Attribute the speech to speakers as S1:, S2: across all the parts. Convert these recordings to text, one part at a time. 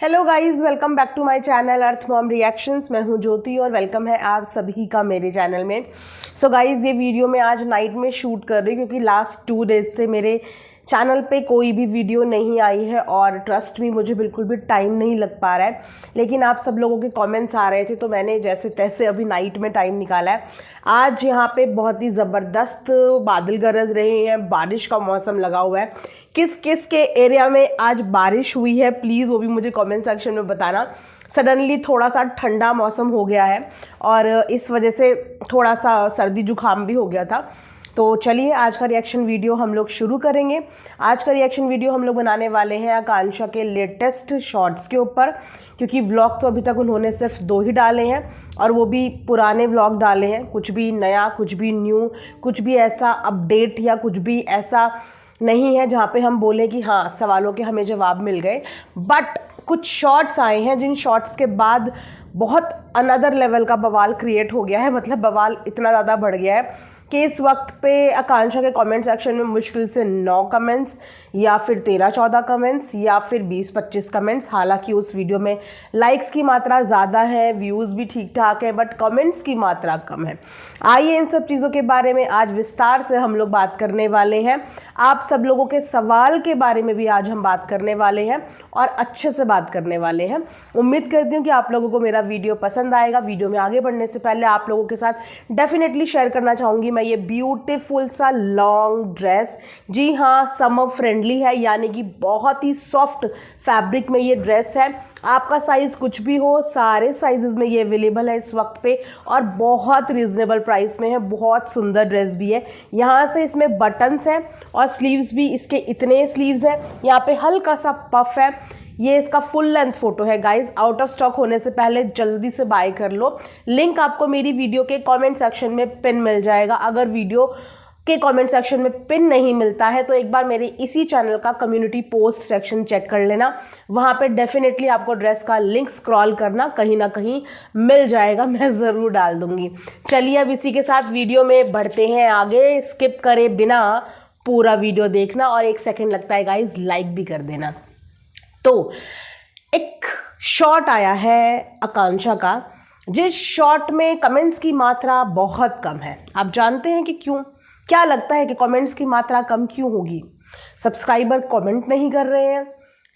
S1: Hello guys, welcome back to my channel Earth Mom Reactions. मैं हूं ज्योति और welcome है आप सभी का मेरे चैनल में। सो गाइस, ये वीडियो मैं आज नाइट में शूट कर रही हूँ क्योंकि लास्ट 2 डेज से मेरे चैनल पे कोई भी वीडियो नहीं आई है और ट्रस्ट मी मुझे बिल्कुल भी टाइम नहीं लग पा रहा है। लेकिन आप सब लोगों के कमेंट्स आ रहे थे तो मैंने जैसे तैसे अभी नाइट में टाइम निकाला है। आज यहाँ पे बहुत ही ज़बरदस्त बादल गरज रहे हैं, बारिश का मौसम लगा हुआ है। किस किस के एरिया में आज बारिश हुई है प्लीज़ वो भी मुझे कमेंट सेक्शन में बताना। सडनली थोड़ा सा ठंडा मौसम हो गया है और इस वजह से थोड़ा सा सर्दी जुकाम भी हो गया था। तो चलिए आज का रिएक्शन वीडियो हम लोग शुरू करेंगे। आज का रिएक्शन वीडियो हम लोग बनाने वाले हैं आकांक्षा के लेटेस्ट शॉर्ट्स के ऊपर, क्योंकि व्लॉग तो अभी तक उन्होंने सिर्फ 2 ही डाले हैं और वो भी पुराने व्लॉग डाले हैं। कुछ भी नया, कुछ भी न्यू, कुछ भी ऐसा अपडेट या कुछ भी ऐसा नहीं है जहाँ पे हम बोले कि हाँ सवालों के हमें जवाब मिल गए। बट कुछ शॉर्ट्स आए हैं जिन शॉर्ट्स के बाद बहुत अनदर लेवल का बवाल क्रिएट हो गया है। मतलब बवाल इतना ज़्यादा बढ़ गया है कि इस वक्त पे आकांक्षा के कमेंट सेक्शन में मुश्किल से 9 कमेंट्स या फिर 13-14 कमेंट्स या फिर 20-25 कमेंट्स। हालांकि उस वीडियो में लाइक्स की मात्रा ज़्यादा है, व्यूज़ भी ठीक ठाक है, बट कमेंट्स की मात्रा कम है। आइए इन सब चीज़ों के बारे में आज विस्तार से हम लोग बात करने वाले हैं। आप सब लोगों के सवाल के बारे में भी आज हम बात करने वाले हैं और अच्छे से बात करने वाले हैं। उम्मीद करती हूँ कि आप लोगों को मेरा वीडियो पसंद आएगा। वीडियो में आगे बढ़ने से पहले आप लोगों के साथ डेफिनेटली शेयर करना चाहूँगी मैं ये ब्यूटीफुल सा लॉन्ग ड्रेस। जी हाँ, समर फ्रेंडली है, यानी कि बहुत ही सॉफ्ट फैब्रिक में ये ड्रेस है। आपका साइज़ कुछ भी हो, सारे साइजेस में ये अवेलेबल है इस वक्त पे और बहुत रीज़नेबल प्राइस में है। बहुत सुंदर ड्रेस भी है। यहाँ से इसमें बटन्स हैं और स्लीव्स भी इसके इतने स्लीव्स हैं। यहाँ पे हल्का सा पफ है। ये इसका फुल लेंथ फोटो है गाइज। आउट ऑफ स्टॉक होने से पहले जल्दी से बाय कर लो। लिंक आपको मेरी वीडियो के कमेंट सेक्शन में पिन मिल जाएगा। अगर वीडियो के कमेंट सेक्शन में पिन नहीं मिलता है तो एक बार मेरे इसी चैनल का कम्युनिटी पोस्ट सेक्शन चेक कर लेना। वहाँ पे डेफिनेटली आपको ड्रेस का लिंक स्क्रॉल करना कहीं ना कहीं मिल जाएगा, मैं ज़रूर डाल दूँगी। चलिए अब इसी के साथ वीडियो में बढ़ते हैं आगे। स्किप करे बिना पूरा वीडियो देखना और 1 सेकेंड लगता है गाइज लाइक भी कर देना। तो एक शॉट आया है आकांक्षा का, जिस शॉट में कमेंट्स की मात्रा बहुत कम है। आप जानते हैं कि क्यों? क्या लगता है कि कमेंट्स की मात्रा कम क्यों होगी? सब्सक्राइबर कमेंट नहीं कर रहे हैं,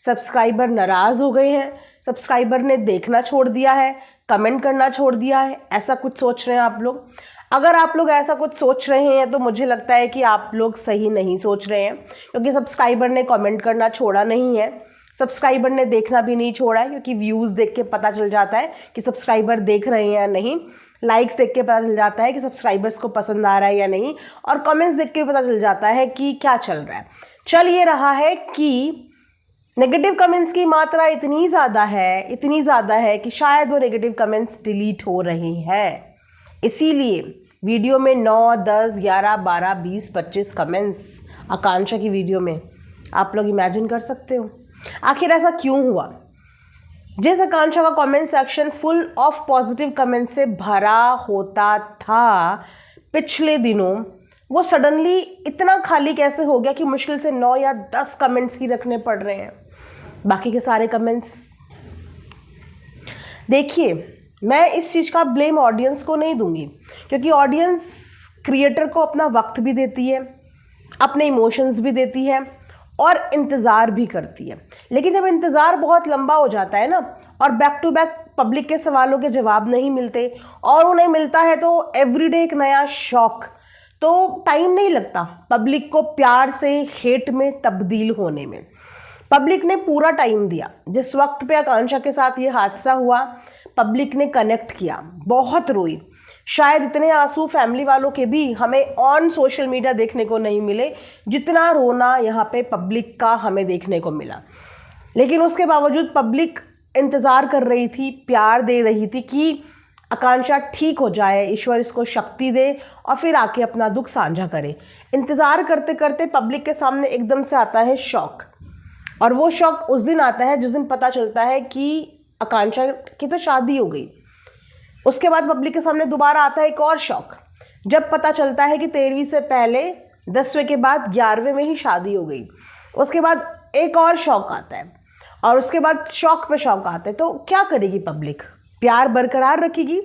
S1: सब्सक्राइबर नाराज़ हो गए हैं, सब्सक्राइबर ने देखना छोड़ दिया है, कमेंट करना छोड़ दिया है, ऐसा कुछ सोच रहे हैं आप लोग? अगर आप लोग ऐसा कुछ सोच रहे हैं तो मुझे लगता है कि आप लोग सही नहीं सोच रहे हैं, क्योंकि सब्सक्राइबर ने कमेंट करना छोड़ा नहीं है, सब्सक्राइबर ने देखना भी नहीं छोड़ा है। क्योंकि व्यूज़ देख के पता चल जाता है कि सब्सक्राइबर देख रहे हैं या नहीं, लाइक्स देख के पता चल जाता है कि सब्सक्राइबर्स को पसंद आ रहा है या नहीं, और कमेंट्स देख के पता चल जाता है कि क्या चल रहा है। चल ये रहा है कि नेगेटिव कमेंट्स की मात्रा इतनी ज़्यादा है कि शायद वो नेगेटिव कमेंट्स डिलीट हो रहे हैं। इसीलिए वीडियो में 9, 10, 11, 12, 20, 25 कमेंट्स आकांक्षा की वीडियो में। आप लोग इमेजिन कर सकते हो आखिर ऐसा क्यों हुआ? जिस आकांक्षा का comment section full of positive comment से भरा होता था पिछले दिनों, वो सडनली इतना खाली कैसे हो गया कि मुश्किल से 9 या 10 कमेंट्स ही रखने पड़ रहे हैं? बाकी के सारे कमेंट्स देखिए, मैं इस चीज़ का ब्लेम ऑडियंस को नहीं दूंगी, क्योंकि ऑडियंस क्रिएटर को अपना वक्त भी देती है, अपने इमोशंस भी देती है और इंतज़ार भी करती है। लेकिन जब इंतज़ार बहुत लंबा हो जाता है ना और बैक टू बैक पब्लिक के सवालों के जवाब नहीं मिलते और उन्हें मिलता है तो एवरीडे एक नया शॉक, तो टाइम नहीं लगता पब्लिक को प्यार से हेट में तब्दील होने में। पब्लिक ने पूरा टाइम दिया। जिस वक्त पे आकांक्षा के साथ ये हादसा हुआ पब्लिक ने कनेक्ट किया, बहुत रोई। शायद इतने आंसू फैमिली वालों के भी हमें ऑन सोशल मीडिया देखने को नहीं मिले जितना रोना यहाँ पे पब्लिक का हमें देखने को मिला। लेकिन उसके बावजूद पब्लिक इंतज़ार कर रही थी, प्यार दे रही थी कि आकांक्षा ठीक हो जाए, ईश्वर इसको शक्ति दे और फिर आके अपना दुख साझा करे। इंतज़ार करते करते पब्लिक के सामने एकदम से आता है शौक, और वो शौक उस दिन आता है जिस दिन पता चलता है कि आकांक्षा की तो शादी हो गई। उसके बाद पब्लिक के सामने दोबारा आता है एक और शौक, जब पता चलता है कि 13वीं से पहले 10वें के बाद 11वें में ही शादी हो गई। उसके बाद एक और शौक आता है और उसके बाद शौक पे शौक आते हैं। तो क्या करेगी पब्लिक? प्यार बरकरार रखेगी?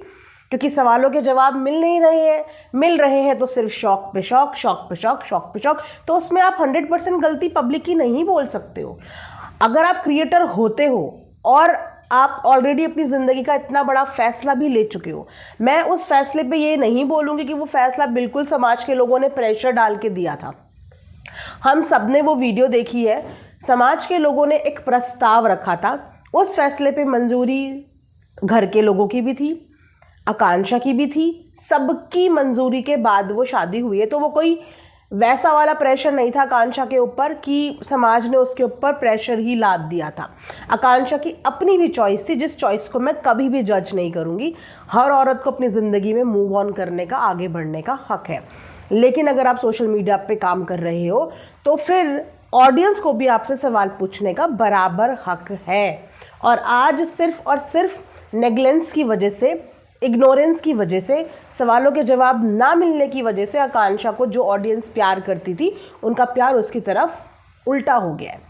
S1: क्योंकि सवालों के जवाब मिल नहीं रहे हैं, मिल रहे हैं तो सिर्फ शौक पे शौक, शौक पे शौक, शौक पे शौक। तो उसमें आप 100% गलती पब्लिक की नहीं बोल सकते हो। अगर आप क्रिएटर होते हो और आप ऑलरेडी अपनी ज़िंदगी का इतना बड़ा फैसला भी ले चुके हो, मैं उस फैसले पे ये नहीं बोलूँगी कि वो फैसला बिल्कुल समाज के लोगों ने प्रेशर डाल के दिया था। हम सब ने वो वीडियो देखी है, समाज के लोगों ने एक प्रस्ताव रखा था, उस फैसले पे मंजूरी घर के लोगों की भी थी, आकांक्षा की भी थी, सबकी मंजूरी के बाद वो शादी हुई है। तो वो कोई वैसा वाला प्रेशर नहीं था आकांक्षा के ऊपर कि समाज ने उसके ऊपर प्रेशर ही लाद दिया था। आकांक्षा की अपनी भी चॉइस थी, जिस चॉइस को मैं कभी भी जज नहीं करूँगी। हर औरत को अपनी ज़िंदगी में मूव ऑन करने का, आगे बढ़ने का हक है। लेकिन अगर आप सोशल मीडिया पे काम कर रहे हो तो फिर ऑडियंस को भी आपसे सवाल पूछने का बराबर हक है। और आज सिर्फ और सिर्फ नेगलेंस की वजह से, इग्नोरेंस की वजह से, सवालों के जवाब ना मिलने की वजह से आकांक्षा को जो ऑडियंस प्यार करती थी, उनका प्यार उसकी तरफ उल्टा हो गया है।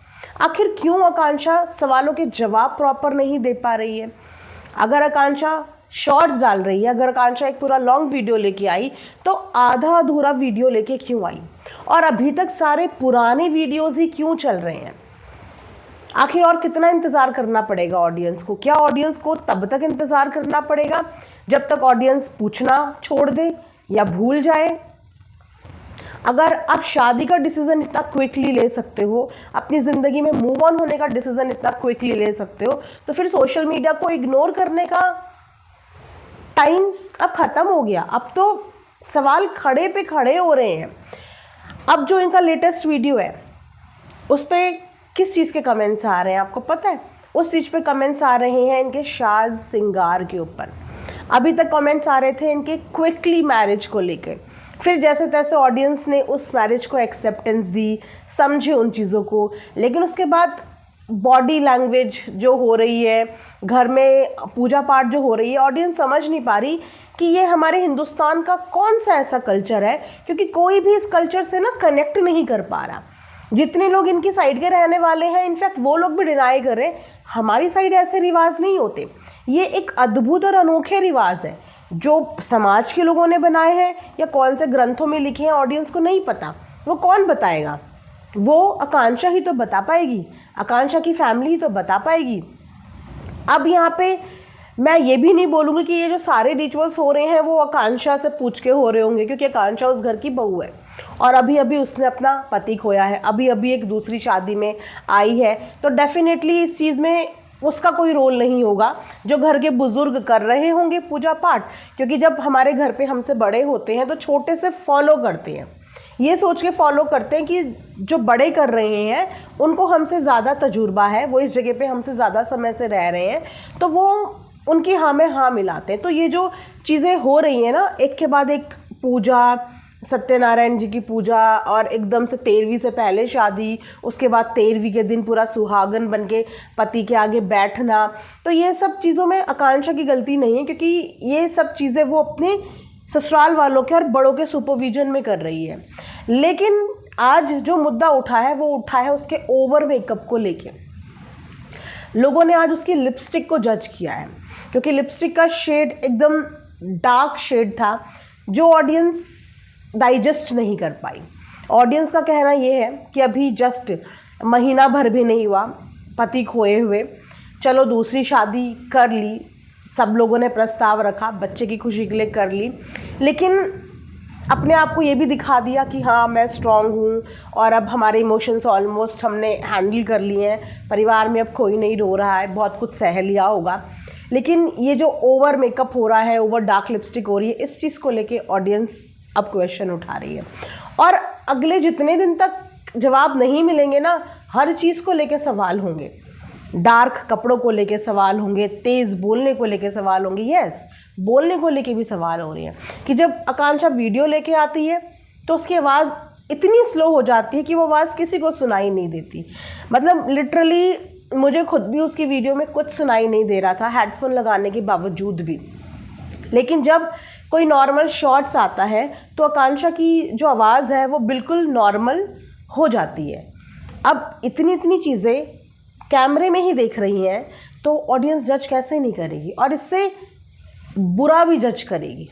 S1: आखिर क्यों आकांक्षा सवालों के जवाब प्रॉपर नहीं दे पा रही है? अगर आकांक्षा शॉर्ट्स डाल रही है, अगर आकांक्षा एक पूरा लॉन्ग वीडियो लेके आई, तो आधा अधूरा वीडियो लेके क्यों आई? और अभी तक सारे पुराने वीडियोस ही क्यों चल रहे हैं? आखिर और कितना इंतज़ार करना पड़ेगा ऑडियंस को? क्या ऑडियंस को तब तक इंतज़ार करना पड़ेगा जब तक ऑडियंस पूछना छोड़ दे या भूल जाए? अगर आप शादी का डिसीजन इतना क्विकली ले सकते हो, अपनी ज़िंदगी में मूव ऑन होने का डिसीजन इतना क्विकली ले सकते हो, तो फिर सोशल मीडिया को इग्नोर करने का टाइम अब ख़त्म हो गया। अब तो सवाल खड़े पे खड़े हो रहे हैं। अब जो इनका लेटेस्ट वीडियो है उस पर किस चीज़ के कमेंट्स आ रहे हैं आपको पता है? उस चीज़ पे कमेंट्स आ रहे हैं इनके शाज सिंगार के ऊपर। अभी तक कमेंट्स आ रहे थे इनके क्विकली मैरिज को लेकर। फिर जैसे तैसे ऑडियंस ने उस मैरिज को एक्सेप्टेंस दी, समझे उन चीज़ों को। लेकिन उसके बाद बॉडी लैंग्वेज जो हो रही है, घर में पूजा पाठ जो हो रही है, ऑडियंस समझ नहीं पा रही कि ये हमारे हिंदुस्तान का कौन सा ऐसा कल्चर है, क्योंकि कोई भी इस कल्चर से ना कनेक्ट नहीं कर पा रहा। जितने लोग इनकी साइड के रहने वाले हैं, इनफैक्ट वो लोग भी डिनाई कर रहे हैं हमारी साइड ऐसे रिवाज नहीं होते। ये एक अद्भुत और अनोखे रिवाज है जो समाज के लोगों ने बनाए हैं या कौन से ग्रंथों में लिखे हैं, ऑडियंस को नहीं पता। वो कौन बताएगा? वो आकांक्षा ही तो बता पाएगी, आकांक्षा की फैमिली ही तो बता पाएगी। अब यहाँ पे मैं ये भी नहीं बोलूँगी कि ये जो सारे रिचुअल्स हो रहे हैं वो आकांक्षा से पूछ के हो रहे होंगे, क्योंकि आकांक्षा उस घर की बहू है और अभी अभी उसने अपना पति खोया है, अभी अभी एक दूसरी शादी में आई है। तो डेफिनेटली इस चीज़ में उसका कोई रोल नहीं होगा। जो घर के बुजुर्ग कर रहे होंगे पूजा पाठ, क्योंकि जब हमारे घर पे हमसे बड़े होते हैं तो छोटे से फॉलो करते हैं, ये सोच के फॉलो करते हैं कि जो बड़े कर रहे हैं उनको हमसे ज़्यादा तजुर्बा है, वो इस जगह पे हमसे ज़्यादा समय से रह रहे हैं, तो वो उनकी हाँ में हाँ मिलाते हैं। तो ये जो चीज़ें हो रही हैं ना, एक के बाद एक पूजा, सत्यनारायण जी की पूजा, और एकदम से 13वीं से पहले शादी, उसके बाद 13वीं के दिन पूरा सुहागन बन के पति के आगे बैठना, तो ये सब चीज़ों में आकांक्षा की गलती नहीं है, क्योंकि ये सब चीज़ें वो अपने ससुराल वालों के और बड़ों के सुपरविजन में कर रही है। लेकिन आज जो मुद्दा उठा है वो उठा है उसके ओवर मेकअप को लेके। लोगों ने आज उसकी लिपस्टिक को जज किया है, क्योंकि लिपस्टिक का शेड एकदम डार्क शेड था जो ऑडियंस डाइजेस्ट नहीं कर पाई। ऑडियंस का कहना ये है कि अभी जस्ट महीना भर भी नहीं हुआ पति खोए हुए, चलो दूसरी शादी कर ली, सब लोगों ने प्रस्ताव रखा, बच्चे की खुशी के लिए कर ली, लेकिन अपने आप को ये भी दिखा दिया कि हाँ मैं स्ट्रांग हूँ और अब हमारे इमोशंस ऑलमोस्ट हमने हैंडल कर लिए हैं, परिवार में अब कोई नहीं रो रहा है, बहुत कुछ सह लिया होगा। लेकिन ये जो ओवर मेकअप हो रहा है, ओवर डार्क लिपस्टिक हो रही है, इस चीज़ को लेके ऑडियंस अब क्वेश्चन उठा रही है। और अगले जितने दिन तक जवाब नहीं मिलेंगे ना, हर चीज़ को लेके सवाल होंगे। डार्क कपड़ों को लेके सवाल होंगे, तेज़ बोलने को लेके सवाल होंगे। यस, बोलने को लेके भी सवाल हो रही है कि जब आकांक्षा वीडियो लेके आती है तो उसकी आवाज़ इतनी स्लो हो जाती है कि वो आवाज़ किसी को सुनाई नहीं देती। मतलब लिटरली मुझे खुद भी उसकी वीडियो में कुछ सुनाई नहीं दे रहा था हेडफोन लगाने के बावजूद भी। लेकिन जब कोई नॉर्मल शॉट्स आता है तो आकांक्षा की जो आवाज़ है वो बिल्कुल नॉर्मल हो जाती है। अब इतनी चीज़ें कैमरे में ही देख रही हैं तो ऑडियंस जज कैसे नहीं करेगी, और इससे बुरा भी जज करेगी।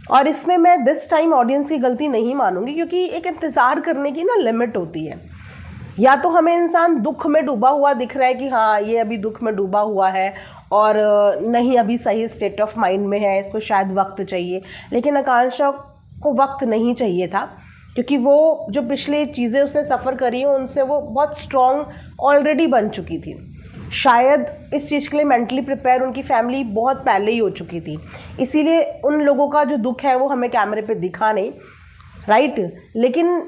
S1: और इसमें मैं दिस टाइम ऑडियंस की गलती नहीं मानूंगी, क्योंकि एक इंतज़ार करने की ना लिमिट होती है। या तो हमें इंसान दुख में डूबा हुआ दिख रहा है कि हाँ ये अभी दुख में डूबा हुआ है और नहीं अभी सही स्टेट ऑफ माइंड में है, इसको शायद वक्त चाहिए। लेकिन आकांक्षा को वक्त नहीं चाहिए था, क्योंकि वो जो पिछले चीज़ें उसने सफ़र करी हैं उनसे वो बहुत स्ट्रॉन्ग ऑलरेडी बन चुकी थी। शायद इस चीज़ के लिए मेंटली प्रिपेयर उनकी फैमिली बहुत पहले ही हो चुकी थी, इसीलिए उन लोगों का जो दुख है वो हमें कैमरे पे दिखा नहीं, राइट। लेकिन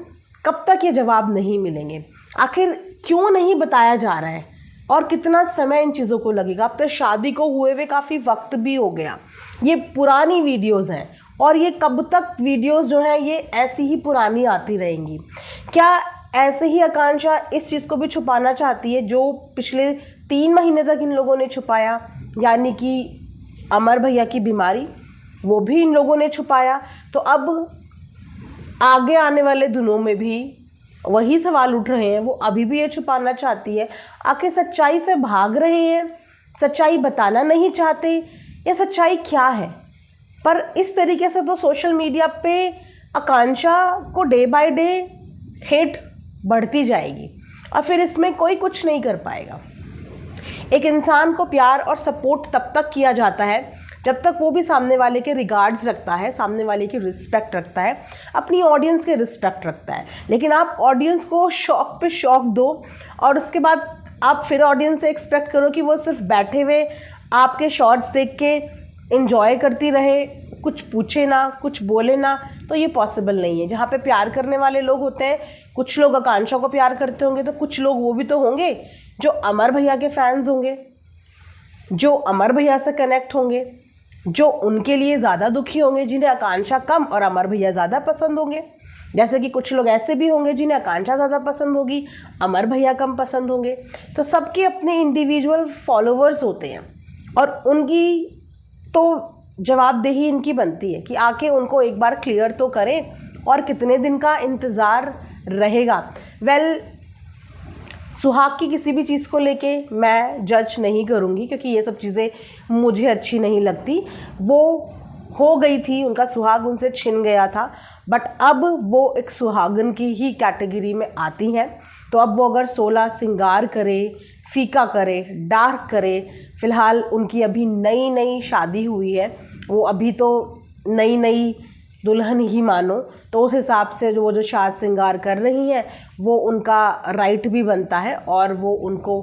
S1: कब तक ये जवाब नहीं मिलेंगे, आखिर क्यों नहीं बताया जा रहा है और कितना समय इन चीज़ों को लगेगा। अब तो शादी को हुए हुए काफ़ी वक्त भी हो गया, ये पुरानी वीडियोज़ हैं और ये कब तक वीडियोज़ जो हैं ये ऐसी ही पुरानी आती रहेंगी। क्या ऐसे ही आकांक्षा इस चीज़ को भी छुपाना चाहती है जो पिछले 3 महीने तक इन लोगों ने छुपाया, यानी कि अमर भैया की बीमारी, वो भी इन लोगों ने छुपाया। तो अब आगे आने वाले दिनों में भी वही सवाल उठ रहे हैं, वो अभी भी ये छुपाना चाहती है। आखिर सच्चाई से भाग रहे हैं, सच्चाई बताना नहीं चाहते, या सच्चाई क्या है। पर इस तरीके से तो सोशल मीडिया पे आकांक्षा को डे बाय डे हेट बढ़ती जाएगी और फिर इसमें कोई कुछ नहीं कर पाएगा। एक इंसान को प्यार और सपोर्ट तब तक किया जाता है जब तक वो भी सामने वाले के रिगार्ड्स रखता है, सामने वाले की रिस्पेक्ट रखता है, अपनी ऑडियंस के रिस्पेक्ट रखता है। लेकिन आप ऑडियंस को शौक पे शौक दो और उसके बाद आप फिर ऑडियंस से एक्सपेक्ट करो कि वो सिर्फ बैठे हुए आपके शॉर्ट्स देख के इंजॉय करती रहे, कुछ पूछे ना, कुछ बोले ना, तो ये पॉसिबल नहीं है। जहाँ पे प्यार करने वाले लोग होते हैं, कुछ लोग आकांक्षा को प्यार करते होंगे तो कुछ लोग वो भी तो होंगे जो अमर भैया के फैंस होंगे, जो अमर भैया से कनेक्ट होंगे, जो उनके लिए ज़्यादा दुखी होंगे, जिन्हें आकांक्षा कम और अमर भैया ज़्यादा पसंद होंगे। जैसे कि कुछ लोग ऐसे भी होंगे जिन्हें आकांक्षा ज़्यादा पसंद होगी, अमर भैया कम पसंद होंगे। तो सबके अपने इंडिविजुअल फॉलोवर्स होते हैं और उनकी तो जवाबदेही इनकी बनती है कि आके उनको एक बार क्लियर तो करें, और कितने दिन का इंतज़ार रहेगा। वेल, सुहाग की किसी भी चीज़ को लेके मैं जज नहीं करूँगी, क्योंकि ये सब चीज़ें मुझे अच्छी नहीं लगती। वो हो गई थी, उनका सुहाग उनसे छिन गया था, बट अब वो एक सुहागन की ही कैटेगरी में आती हैं। तो अब वो अगर 16 श्रृंगार करे, फीका करे, डार्क करे, फ़िलहाल उनकी अभी नई नई शादी हुई है, वो अभी तो नई नई दुल्हन ही मानो, तो उस हिसाब से जो वो जो साज श्रृंगार कर रही हैं वो उनका राइट भी बनता है और वो उनको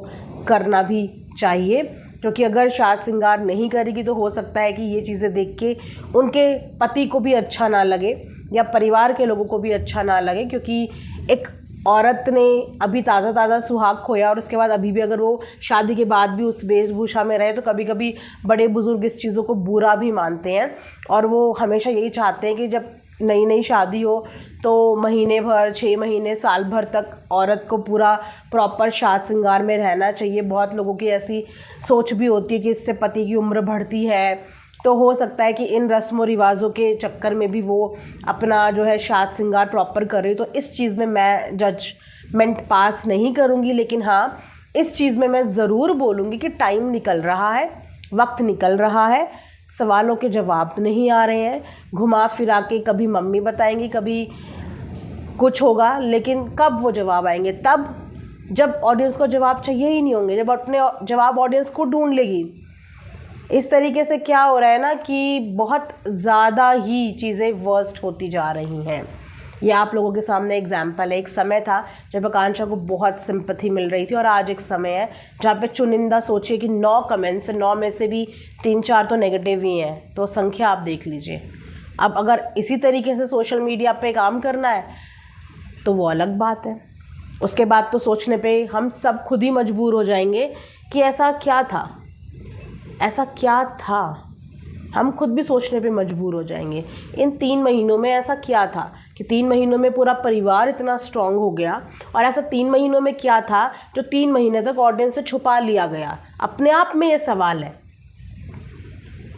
S1: करना भी चाहिए। क्योंकि अगर साज श्रृंगार नहीं करेगी तो हो सकता है कि ये चीज़ें देख के उनके पति को भी अच्छा ना लगे या परिवार के लोगों को भी अच्छा ना लगे। क्योंकि एक औरत ने अभी ताज़ा ताज़ा सुहाग खोया और उसके बाद अभी भी अगर वो शादी के बाद भी उस वेशभूषा में रहे तो कभी कभी बड़े बुजुर्ग इस चीज़ों को बुरा भी मानते हैं और वो हमेशा यही चाहते हैं कि जब नई नई शादी हो तो महीने भर, 6 महीने, साल भर तक औरत को पूरा प्रॉपर साज श्रृंगार में रहना चाहिए। बहुत लोगों की ऐसी सोच भी होती है कि इससे पति की उम्र बढ़ती है, तो हो सकता है कि इन रस्मों रिवाजों के चक्कर में भी वो अपना जो है साज श्रृंगार प्रॉपर करे। तो इस चीज़ में मैं जजमेंट पास नहीं करूँगी, लेकिन हाँ इस चीज़ में मैं ज़रूर बोलूँगी कि टाइम निकल रहा है, वक्त निकल रहा है, सवालों के जवाब नहीं आ रहे हैं। घुमा फिरा के कभी मम्मी बताएंगी, कभी कुछ होगा, लेकिन कब वो जवाब आएंगे? तब जब ऑडियंस को जवाब चाहिए ही नहीं होंगे, जब अपने जवाब ऑडियंस को ढूंढ लेगी। इस तरीके से क्या हो रहा है ना कि बहुत ज़्यादा ही चीज़ें वर्स्ट होती जा रही हैं। ये आप लोगों के सामने एग्जाम्पल है। एक समय था जब आकांक्षा को बहुत सिंपैथी मिल रही थी और आज एक समय है जहाँ पे चुनिंदा, सोचिए कि 9 कमेंट्स, 9 में से भी 3-4 तो नेगेटिव ही हैं, तो संख्या आप देख लीजिए। अब अगर इसी तरीके से सोशल मीडिया पे काम करना है तो वो अलग बात है। उसके बाद तो सोचने पे हम सब खुद ही मजबूर हो जाएंगे कि ऐसा क्या था, ऐसा क्या था। हम खुद भी सोचने पे मजबूर हो जाएंगे इन 3 महीनों में ऐसा क्या था कि 3 महीनों में पूरा परिवार इतना स्ट्रांग हो गया, और ऐसा 3 महीनों में क्या था जो 3 महीने तक ऑडियंस से छुपा लिया गया। अपने आप में ये सवाल है।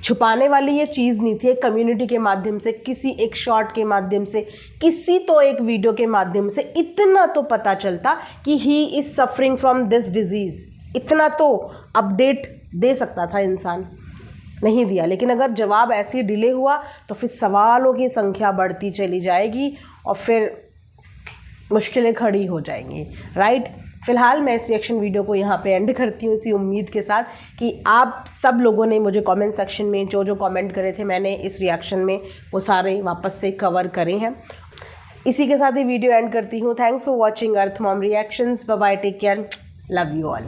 S1: छुपाने वाली ये चीज़ नहीं थी। एक कम्युनिटी के माध्यम से, किसी एक शॉर्ट के माध्यम से, किसी तो एक वीडियो के माध्यम से इतना तो पता चलता कि he is suffering from this disease. इतना तो अपडेट दे सकता था इंसान, नहीं दिया। लेकिन अगर जवाब ऐसे डिले हुआ तो फिर सवालों की संख्या बढ़ती चली जाएगी और फिर मुश्किलें खड़ी हो जाएंगी, राइट। फिलहाल मैं इस रिएक्शन वीडियो को यहाँ पे एंड करती हूँ इसी उम्मीद के साथ कि आप सब लोगों ने मुझे कमेंट सेक्शन में जो कमेंट करे थे मैंने इस रिएक्शन में वो सारे वापस से कवर करे हैं। इसी के साथ ही वीडियो एंड करती हूँ। Thanks for watching Earth Mom Reactions. Bye bye, take care, love you all.